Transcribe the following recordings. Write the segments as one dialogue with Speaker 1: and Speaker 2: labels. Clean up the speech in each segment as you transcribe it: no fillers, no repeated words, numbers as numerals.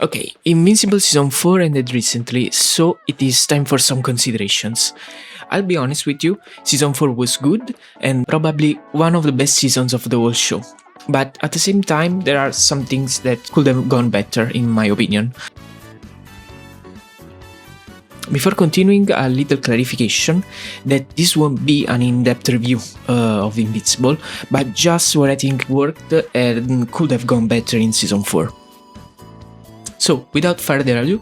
Speaker 1: Okay, Invincible Season 4 ended recently, so it is time for some considerations. I'll be honest with you, Season 4 was good and probably one of the best seasons of the whole show. But at the same time, there are some things that could have gone better, in my opinion. Before continuing, a little clarification that this won't be an in-depth review of Invincible, but just what I think worked and could have gone better in Season 4. So, without further ado,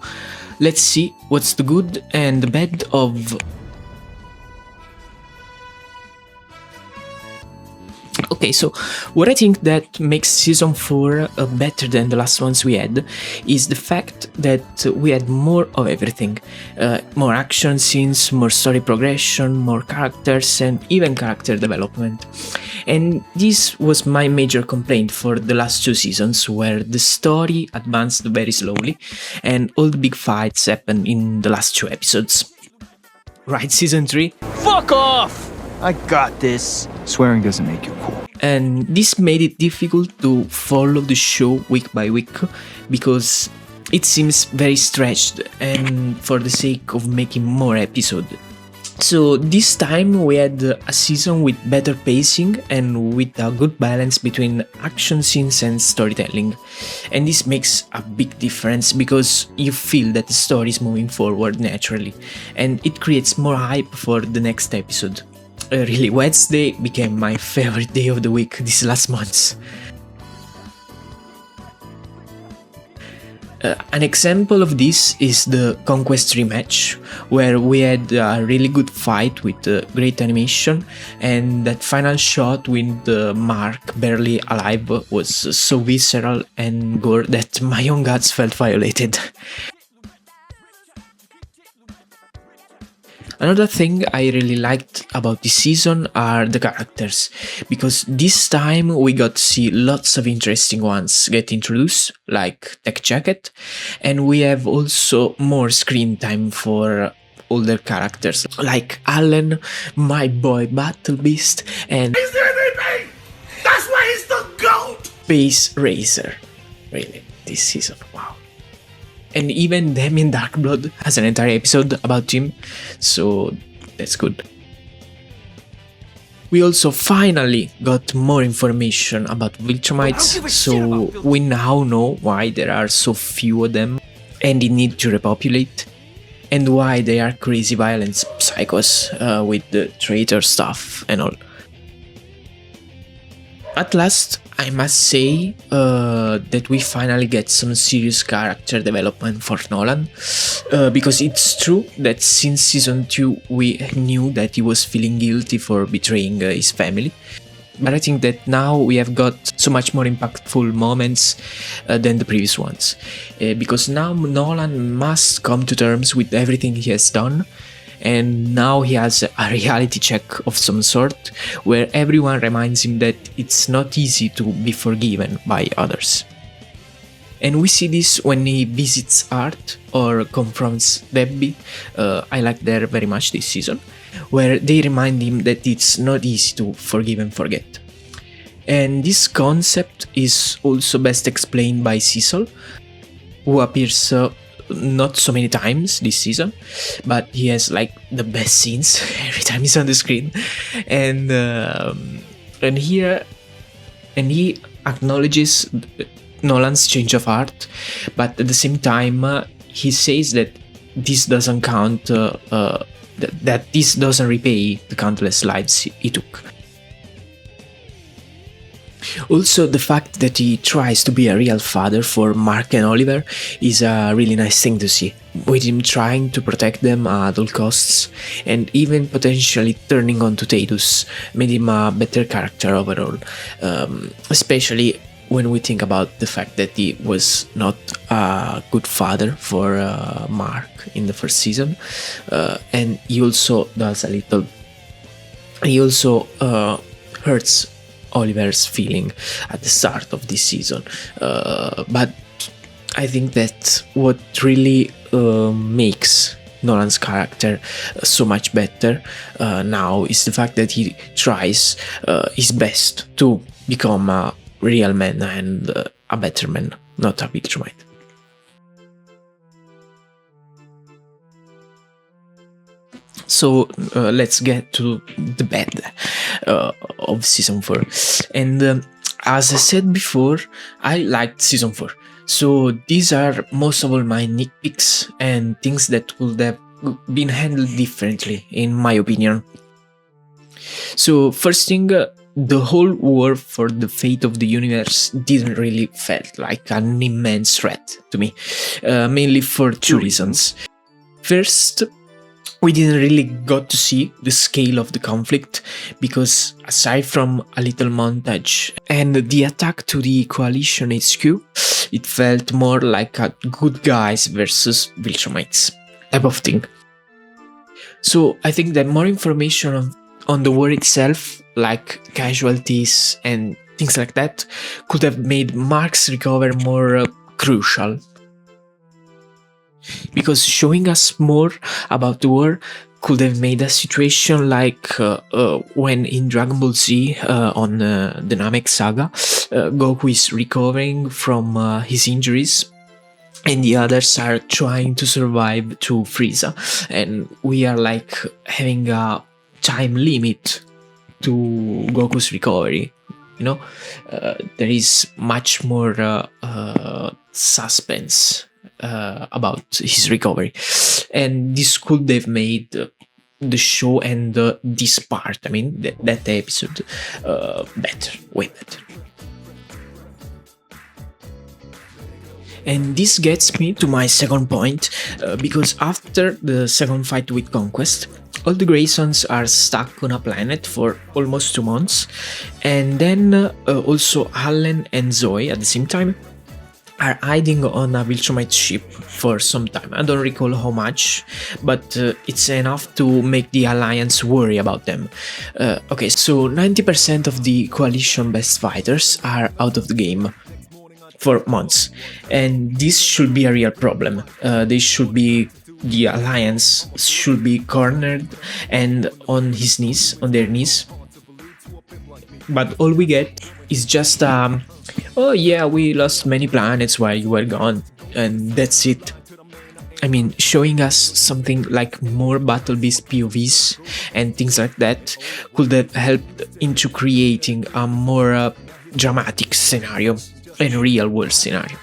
Speaker 1: let's see what's the good and the bad of... Okay, so what I think that makes Season 4 better than the last ones we had is the fact that we had more of everything. More action scenes, more story progression, more characters, and even character development. And this was my major complaint for the last two seasons, where the story advanced very slowly and all the big fights happened in the last two episodes. Right, Season 3?
Speaker 2: Fuck off! I got this. Swearing doesn't make you cool.
Speaker 1: And this made it difficult to follow the show week by week because it seems very stretched and for the sake of making more episodes. So this time we had a season with better pacing and with a good balance between action scenes and storytelling. And this makes a big difference because you feel that the story is moving forward naturally and it creates more hype for the next episode. Really, Wednesday became my favorite day of the week these last months. An example of this is the Conquest rematch, where we had a really good fight with great animation, and that final shot with Mark barely alive was so visceral and gore that my own guts felt violated. Another thing I really liked about this season are the characters, because this time we got to see lots of interesting ones get introduced, like Tech Jacket, and we have also more screen time for older characters, like Allen, my boy Battle Beast, and
Speaker 3: He's the MVP! That's why he's the GOAT!
Speaker 1: Space Racer. Really, this season, wow. And even Damien Darkblood has an entire episode about him, so that's good. We also finally got more information about Viltrumites, so we now know why there are so few of them and they need to repopulate, and why they are crazy violent psychos with the traitor stuff and all. At last, I must say that we finally get some serious character development for Nolan, because it's true that since Season 2 we knew that he was feeling guilty for betraying his family, but I think that now we have got so much more impactful moments than the previous ones, because now Nolan must come to terms with everything he has done. And now he has a reality check of some sort, where everyone reminds him that it's not easy to be forgiven by others. And we see this when he visits Art or confronts Debbie. I like that very much this season, where they remind him that it's not easy to forgive and forget. And this concept is also best explained by Cecil, who appears not so many times this season, but he has like the best scenes every time he's on the screen, and he acknowledges Nolan's change of heart, but at the same time he says that this doesn't count, that this doesn't repay the countless lives he took. Also, the fact that he tries to be a real father for Mark and Oliver is a really nice thing to see, with him trying to protect them at all costs, and even potentially turning on to Tatus made him a better character overall, especially when we think about the fact that he was not a good father for Mark in the first season, and he also hurts Oliver's feeling at the start of this season, but I think that what really makes Nolan's character so much better now is the fact that he tries his best to become a real man and a better man, not a Viltrumite. So let's get to the bad of season 4. And as I said before, I liked season 4. So these are most of all my nitpicks and things that could have been handled differently, in my opinion. So first thing, the whole war for the fate of the universe didn't really felt like an immense threat to me, mainly for two reasons. First, we didn't really got to see the scale of the conflict, because aside from a little montage and the attack to the coalition HQ, it felt more like a good guys versus Viltrumites type of thing. So I think that more information on the war itself, like casualties and things like that, could have made Mark's recovery more crucial. Because showing us more about the war could have made a situation like when in Dragon Ball Z on the Namek saga, Goku is recovering from his injuries and the others are trying to survive to Frieza, and we are like having a time limit to Goku's recovery. You know, there is much more suspense about his recovery, and this could have made the show and this part, I mean that episode, better, way better. And this gets me to my second point, because after the second fight with Conquest, all the Graysons are stuck on a planet for almost 2 months, and then also Allen and Zoe at the same time are hiding on a Viltrumite ship for some time. I don't recall how much, but it's enough to make the Alliance worry about them. Okay, so 90% of the Coalition best fighters are out of the game for months, and this should be a real problem. The Alliance should be cornered and on their knees. But all we get is just oh yeah, we lost many planets while you were gone, and that's it. I mean, showing us something like more Battle Beast POVs and things like that could have helped into creating a more dramatic scenario and real world scenario.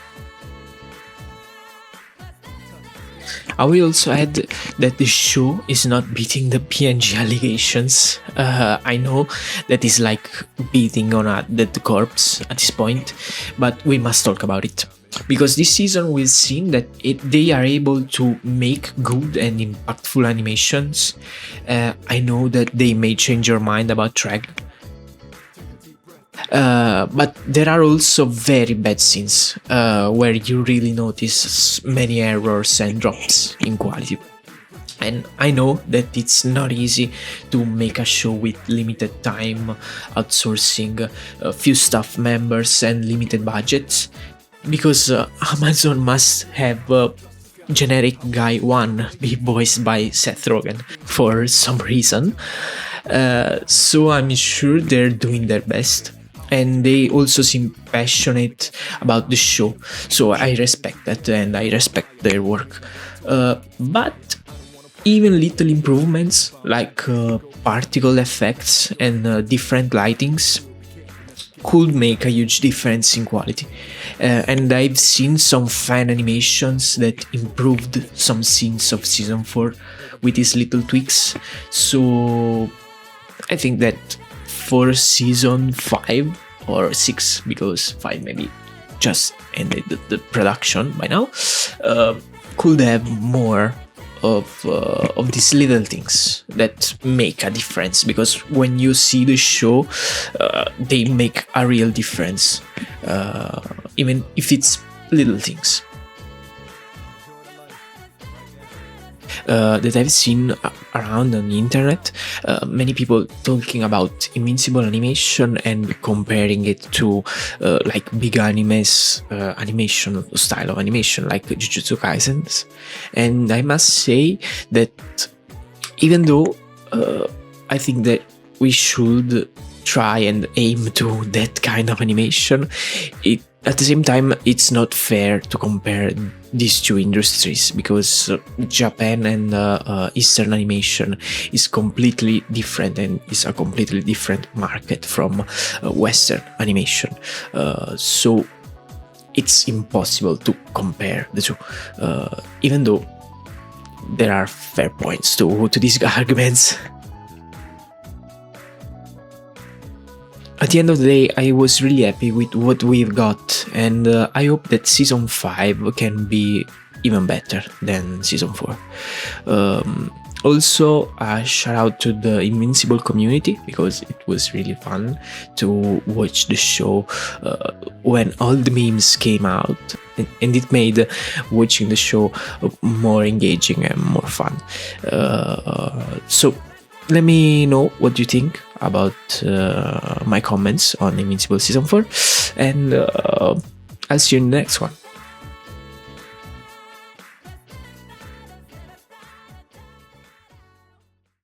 Speaker 1: I will also add that the show is not beating the PNG allegations. I know that is like beating on a dead corpse at this point, but we must talk about it. Because this season we've seen that they are able to make good and impactful animations. I know that they may change your mind about Trek, but there are also very bad scenes where you really notice many errors and drops in quality. And I know that it's not easy to make a show with limited time, outsourcing a few staff members and limited budgets, because Amazon must have generic guy 1 be voiced by Seth Rogen for some reason. So I'm sure they're doing their best. And they also seem passionate about the show, so I respect that and I respect their work. But even little improvements like particle effects and different lightings could make a huge difference in quality. And I've seen some fan animations that improved some scenes of season 4 with these little tweaks. So I think that for season 5 or 6, because 5 maybe just ended the production by now, could have more of these little things that make a difference, because when you see the show, they make a real difference, even if it's little things. That I've seen around on the internet, many people talking about Invincible animation and comparing it to like big anime's animation style of animation like Jujutsu Kaisen's, and I must say that even though I think that we should try and aim to that kind of animation, it at the same time, it's not fair to compare these two industries, because Japan and Eastern animation is completely different and is a completely different market from Western animation. So it's impossible to compare the two, even though there are fair points to these arguments. At the end of the day, I was really happy with what we've got, and I hope that Season 5 can be even better than Season 4. Also, a shout out to the Invincible community, because it was really fun to watch the show when all the memes came out, and it made watching the show more engaging and more fun. So let me know what you think about my comments on Invincible Season 4, and I'll see you in the next one.